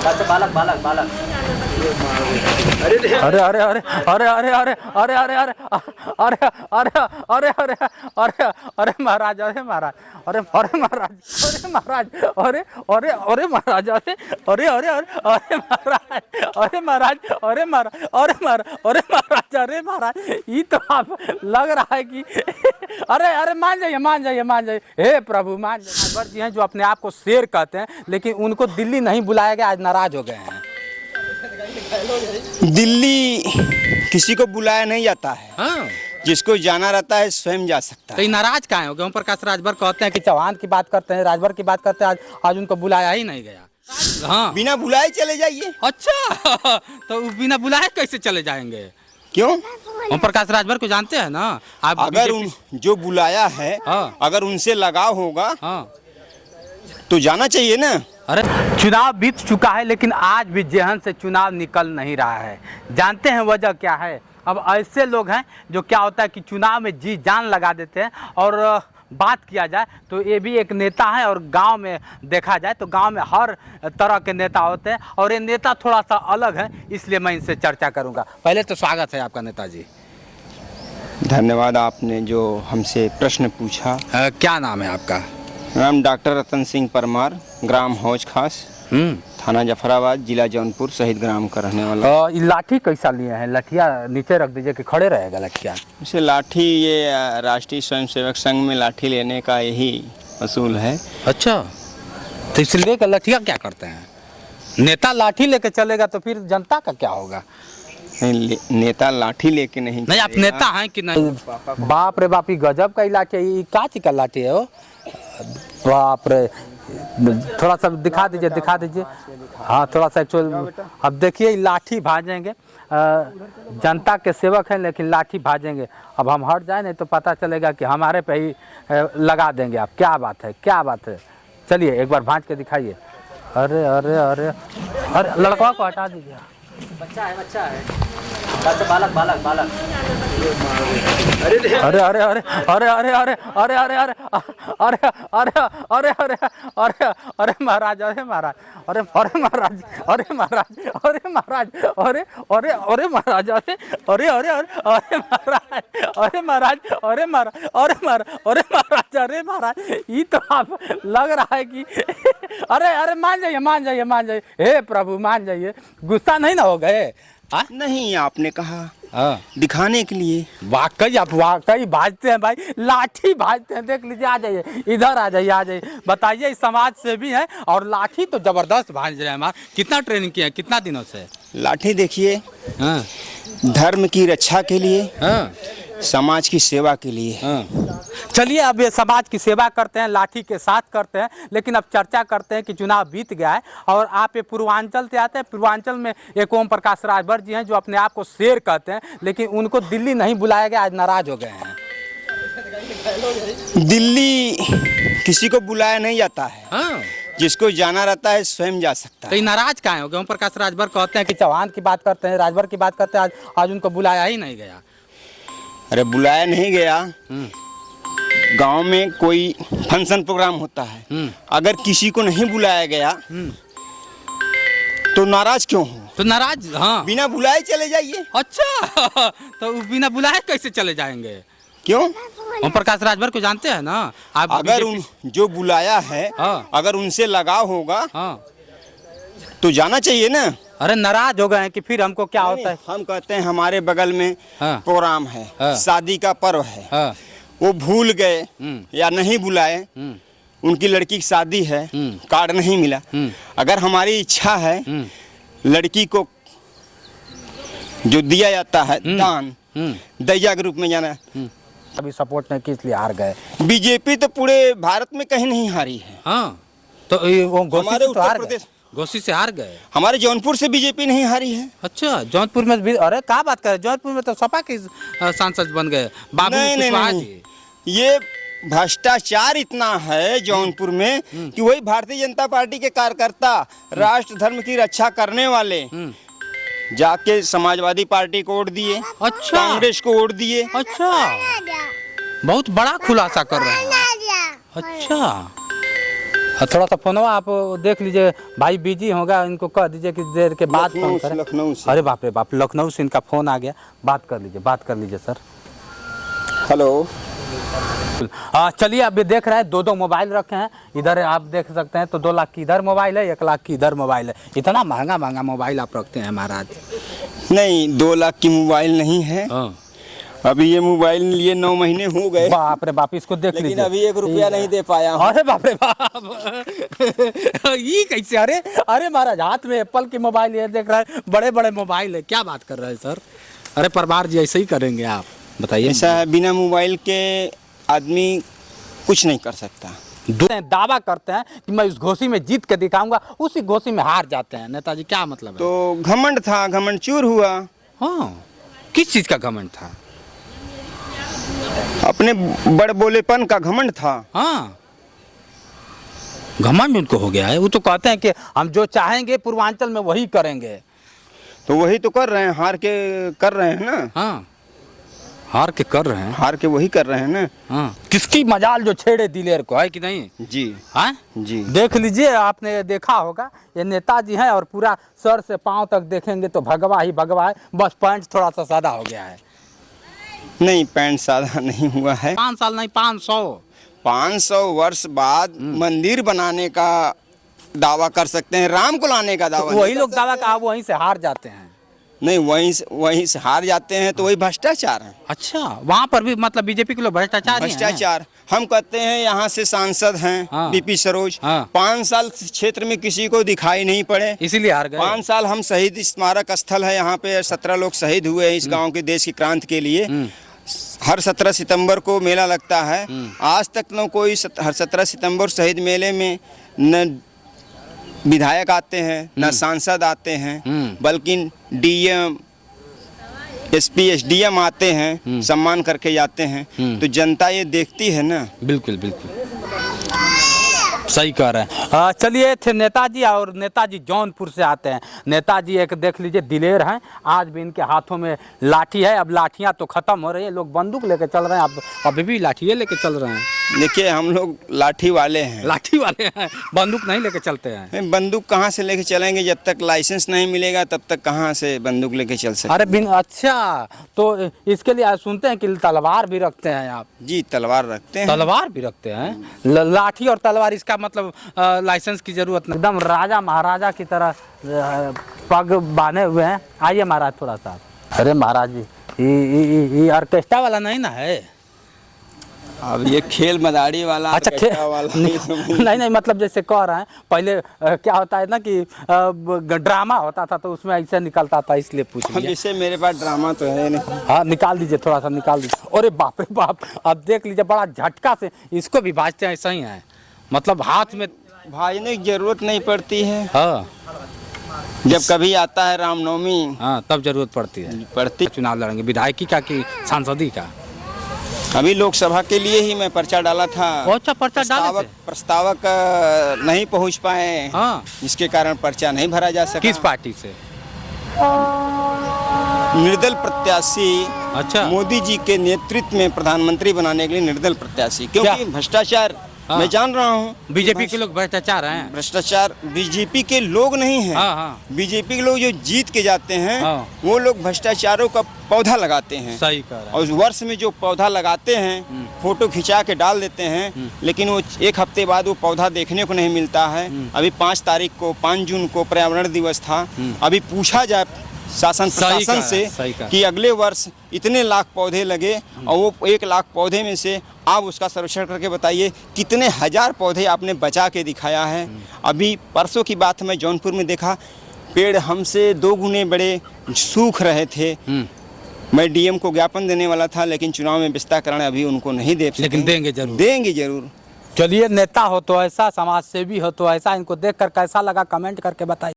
अच्छा बालक बालक बालक। अरे अरे अरे अरे अरे अरे अरे अरे अरे अरे अरे अरे अरे अरे अरे महाराज, अरे महाराज, अरे अरे महाराज, अरे महाराज, अरे अरे अरे महाराज, अरे अरे अरे अरे महाराज, अरे महाराज, अरे महाराज, अरे महाराज, अरे महाराज, अरे महाराज, ये तो आप लग रहा है कि अरे अरे मान जाइए मान जाइए मान जाइए, हे प्रभु मान जाइए। अकबर जी हैं जो अपने आप को शेर कहते हैं, लेकिन उनको दिल्ली नहीं बुलाया गया, आज नाराज हो गए हैं। दिल्ली किसी को बुलाया नहीं जाता है। हाँ। जिसको जाना रहता है स्वयं जा सकता तो है। ये नाराज कहाँ है? ओम प्रकाश राजभर कहते हैं कि चौहान की बात करते हैं, राजभर की बात करते हैं, आज उनको बुलाया ही नहीं गया। हाँ बिना बुलाए चले जाइए। अच्छा तो बिना बुलाए कैसे चले जाएंगे? क्यों? ओम प्रकाश राजभर को जानते हैं ना आप? अगर उन जो बुलाया है हाँ। अगर उनसे लगाव होगा हाँ तो जाना चाहिए ना। अरे चुनाव बीत चुका है, लेकिन आज भी जेहन से चुनाव निकल नहीं रहा है। जानते हैं वजह क्या है? अब ऐसे लोग हैं जो क्या होता है कि चुनाव में जी जान लगा देते हैं। और बात किया जाए तो ये भी एक नेता है, और गांव में देखा जाए तो गांव में हर तरह के नेता होते हैं, और ये नेता थोड़ा सा अलग है, इसलिए मैं इनसे चर्चा करूंगा। पहले तो स्वागत है आपका नेताजी। धन्यवाद आपने जो हमसे प्रश्न पूछा। क्या नाम है आपका? नाम डॉक्टर रतन सिंह परमार, ग्राम हौज खास, थाना जफराबाद, जिला जौनपुर, शहीद ग्राम का रहने वाला। ये लाठी कैसा लिए हैं? लठिया नीचे रख दीजिए कि खड़े रहेगा लठिया? इसे लाठी, ये राष्ट्रीय स्वयंसेवक संघ में लाठी लेने का यही असूल है। अच्छा तो इसलिए का लठिया क्या करते हैं? नेता लाठी लेके चलेगा तो फिर जनता का क्या होगा? नेता लाठी लेके नहीं आप नेता हैं कि नहीं? बाप रे बाप, गजब का लाठी है। ये काची का लाठी है वो? बाप रे, थोड़ा सा दिखा दीजिए, दिखा दीजिए। हाँ थोड़ा सा एक्चुअल। अब देखिए लाठी भाजेंगे, जनता के सेवक हैं लेकिन लाठी भाजेंगे। अब हम हट जाए नहीं तो पता चलेगा कि हमारे पे ही लगा देंगे आप। क्या बात है, क्या बात है। चलिए एक बार भांज के दिखाइए। अरे अरे अरे अरे लड़का को हटा दीजिए। बच्चा है बच्चा है। अच्छा बालक बालक बालक। अरे अरे अरे अरे अरे अरे अरे अरे अरे अरे अरे अरे अरे अरे अरे महाराज, अरे महाराज, अरे अरे महाराज, अरे महाराज, अरे महाराज, अरे अरे अरे महाराज, अरे अरे अरे अरे महाराज, अरे महाराज, अरे महाराज, अरे महाराज, अरे महाराज, अरे महाराज, ये तो आप लग रहा है कि अरे अरे मान जाइए मान जाइए मान जाइए, हे प्रभु मान जाइए। गुस्सा नहीं ना हो गए? नहीं, आपने कहा दिखाने के लिए। वाकई आप वाकई भाजते हैं भाई, लाठी भाजते हैं। देख लीजिए, आ जाइए इधर, आ जाइए आ जाइए। बताइए, इस समाज से भी हैं और लाठी तो जबरदस्त भाज रहे हैं। हमारा कितना ट्रेनिंग किया है, कितना दिनों से? लाठी देखिए, हाँ धर्म की रक्षा के लिए, हाँ समाज की सेवा के लिए। हाँ। चलिए अब ये समाज की सेवा करते हैं, लाठी के साथ करते हैं, लेकिन अब चर्चा करते हैं कि चुनाव बीत गया है और आप ये पूर्वांचल से आते हैं। पूर्वांचल में एक ओम प्रकाश राजभर जी हैं जो अपने आप को शेर कहते हैं, लेकिन उनको दिल्ली नहीं बुलाया गया, आज नाराज हो गए हैं। दिल्ली किसी को बुलाया नहीं जाता है। हाँ। जिसको जाना रहता है स्वयं जा सकता तो है। ये नाराज कहाँ है? ओम प्रकाश राजभर कहते हैं कि चौहान की बात करते हैं, राजभर की बात करते हैं, आज उनको बुलाया ही नहीं गया। अरे बुलाया नहीं गया। गांव में कोई फंक्शन प्रोग्राम होता है, अगर किसी को नहीं बुलाया गया तो नाराज क्यों हो? तो नाराज, हाँ बिना बुलाए चले जाइए। अच्छा तो बिना बुलाए कैसे चले जाएंगे? क्यों? ओम प्रकाश राजभर को जानते हैं ना आप? अगर जो बुलाया है अगर उनसे लगाव होगा तो जाना चाहिए ना। अरे नाराज हो गए हैं कि फिर हमको क्या होता है? हम कहते हैं हमारे बगल में प्रोग्राम है, शादी का पर्व है, वो भूल गए या नहीं बुलाए, उनकी लड़की की शादी है, कार्ड नहीं मिला। अगर हमारी इच्छा है, लड़की को जो दिया जाता है दान, दया के रूप में जाना, अभी सपोर्ट नहीं की इसलिए हार गए। बीजेपी तो पूरे भारत में कहीं नहीं हारी है। हाँ तो वो हमारे उत्तर प्रदेश घोसी से हार गए। हमारे जौनपुर से बीजेपी नहीं हारी है। अच्छा जौनपुर में भी? अरे क्या बात कर, जौनपुर में तो सपा के सांसद बन गए बाबू कुशवाहा जी। ये भ्रष्टाचार इतना है जौनपुर में कि वही भारतीय जनता पार्टी के कार्यकर्ता, राष्ट्र धर्म की रक्षा करने वाले जाके समाजवादी पार्टी को वोट दिए। अच्छा, कांग्रेस को वोट दिए। अच्छा, बहुत बड़ा खुलासा कर रहे हैं। अच्छा थोड़ा सा फोनवा आप देख लीजिए, भाई बिजी होगा, इनको कह दीजिए कि देर के बाद फोन करें। लखनऊ से। अरे बाप रे बाप, लखनऊ से इनका फोन आ गया, बात कर लीजिए सर। हेलो। चलिए, अभी देख रहे हैं 2 मोबाइल रखे हैं इधर, आप देख सकते हैं। तो 2 लाख की इधर मोबाइल है, 1 लाख की इधर मोबाइल है। इतना महंगा मोबाइल आप रखते हैं महाराज? नहीं, 2 लाख की मोबाइल नहीं है। अभी ये मोबाइल लिए 9 महीने हो गए। बाप रे बाप, इसको देख लीजिए। लेकिन अभी 1 रुपया नहीं दे पाया। अरे बाप रे बाप ये कैसे? अरे महाराज, हाथ में एप्पल की मोबाइल ये देख रहे हैं, बड़े मोबाइल है, क्या बात कर रहे हैं सर? अरे परमार जी, ऐसे ही करेंगे आप? बताइए। ऐसा है, बिना मोबाइल के आदमी कुछ नहीं कर सकता। दावा करते हैं कि मैं उस घोषी में जीत के दिखाऊंगा, उसी घोषी में हार जाते हैं। नेताजी क्या मतलब है? तो घमंड था, घमंड चूर हुआ। हाँ, किस चीज का घमंड था? अपने बड़ बोलेपन का घमंड था। हाँ, घमंड उनको हो गया है। वो तो कहते हैं कि हम जो चाहेंगे पूर्वांचल में वही करेंगे। तो वही तो कर रहे हैं, हार के कर रहे हैं ना। हाँ, हार के कर रहे हैं, हार के वही कर रहे हैं ना। हाँ, किसकी मजाल जो छेड़े दिलेर को, है कि नहीं? जी हाँ जी। देख लीजिए, आपने देखा होगा, ये नेताजी हैं और पूरा सर से पांव तक देखेंगे तो भगवा ही भगवा है। बस पैंट थोड़ा सा सादा हो गया है। नहीं, पैंट सादा नहीं हुआ है। 5 साल नहीं, 500 वर्ष बाद मंदिर बनाने का दावा कर सकते हैं, राम को लाने का दावा तो वही लोग दावा का वहीं से हार जाते हैं। नहीं, वहीं से हार जाते हैं, तो वही भ्रष्टाचार है। अच्छा, वहाँ पर भी मतलब बीजेपी के लोग भ्रष्टाचार। हम कहते हैं यहाँ से सांसद हैं, हाँ। बीपी सरोज, हाँ। 5 साल क्षेत्र में किसी को दिखाई नहीं पड़े, इसीलिए हार गए। 5 साल हम शहीद स्मारक स्थल है, यहाँ पे 17 लोग शहीद हुए हैं इस गांव के देश की क्रांति के लिए। हर 17 सितंबर को मेला लगता है। आज तक न कोई हर 17 सितंबर शहीद मेले में न विधायक आते हैं, न सांसद आते हैं, बल्कि डीएम, एसपी, एसडीएम आते हैं, सम्मान करके जाते हैं। तो जनता ये देखती है ना। बिल्कुल सही कह रहे हैं। चलिए, थे नेताजी, और नेताजी जौनपुर से आते हैं। नेताजी एक देख लीजिए दिलेर हैं, आज भी इनके हाथों में लाठी है। अब लाठियां तो खत्म हो रही है, लोग बंदूक लेके चल रहे हैं, अब अभी भी लाठियां लेके चल रहे हैं। देखिए, हम लोग लाठी वाले हैं, बंदूक नहीं लेके चलते हैं। बंदूक कहाँ से लेके चलेंगे? जब तक लाइसेंस नहीं मिलेगा तब तक कहाँ से बंदूक लेके चल सकते? अरे अच्छा, तो इसके लिए सुनते हैं कि तलवार भी रखते हैं आप? जी, तलवार रखते हैं। तलवार भी रखते हैं। लाठी और तलवार, इसका मतलब लाइसेंस की जरूरत नहीं। एकदम राजा महाराजा की तरह पग बांधे हुए हैं। आइए महाराज थोड़ा सा। अरे महाराज जी, ये ऑर्केस्ट्रा वाला नहीं ना है? अब ये खेल मदारी वाला। अच्छा, वाला नहीं, मतलब जैसे कह रहे हैं, पहले क्या होता है ना कि ड्रामा होता था तो उसमें ऐसे निकलता था, इसलिए पूछ लिया। जैसे मेरे पास ड्रामा तो है नहीं। हाँ, निकाल दीजिए, थोड़ा सा निकाल दीजिए। अरे बाप रे बाप, अब देख लीजिए, बड़ा झटका से इसको भी बाजते हैं। ऐसा ही है, मतलब हाथ में भाजने की जरूरत नहीं पड़ती है। हाँ, जब कभी आता है रामनवमी, हाँ, तब जरूरत पड़ती। चुनाव लड़ेंगे विधायकी का कि सांसदी का? अभी लोकसभा के लिए ही मैं पर्चा डाला था। अच्छा, पर्चा डाले थे? प्रस्तावक नहीं पहुंच पाए, हाँ, जिसके कारण पर्चा नहीं भरा जा सका। किस पार्टी से? निर्दल प्रत्याशी। अच्छा, मोदी जी के नेतृत्व में प्रधानमंत्री बनाने के लिए निर्दल प्रत्याशी, क्योंकि भ्रष्टाचार मैं जान रहा हूँ। बीजेपी के लोग भ्रष्टाचार हैं। भ्रष्टाचार बीजेपी के लोग नहीं हैं। बीजेपी के लोग जो जीत के जाते हैं, वो लोग भ्रष्टाचारों का पौधा लगाते हैं। सही कह रहे हैं। और उस वर्ष में जो पौधा लगाते हैं, फोटो खिंचा के डाल देते हैं, लेकिन वो 1 हफ्ते बाद वो पौधा देखने को नहीं मिलता है। अभी 5 जून को पर्यावरण दिवस था। अभी पूछा जाए शासन प्रशासन से कि अगले वर्ष इतने लाख पौधे लगे, और वो 1 लाख पौधे में से आप उसका सर्वेक्षण करके बताइए कितने हजार पौधे आपने बचा के दिखाया है। अभी परसों की बात मैं जौनपुर में देखा, पेड़ हमसे 2 गुने बड़े सूख रहे थे। मैं डीएम को ज्ञापन देने वाला था, लेकिन चुनाव में विस्तारीकरण अभी उनको नहीं दे सके। लेकिन देंगे जरूर। चलिए, नेता हो तो ऐसा, समाज सेवी हो तो ऐसा। इनको देखकर कैसा लगा कमेंट करके बताइए।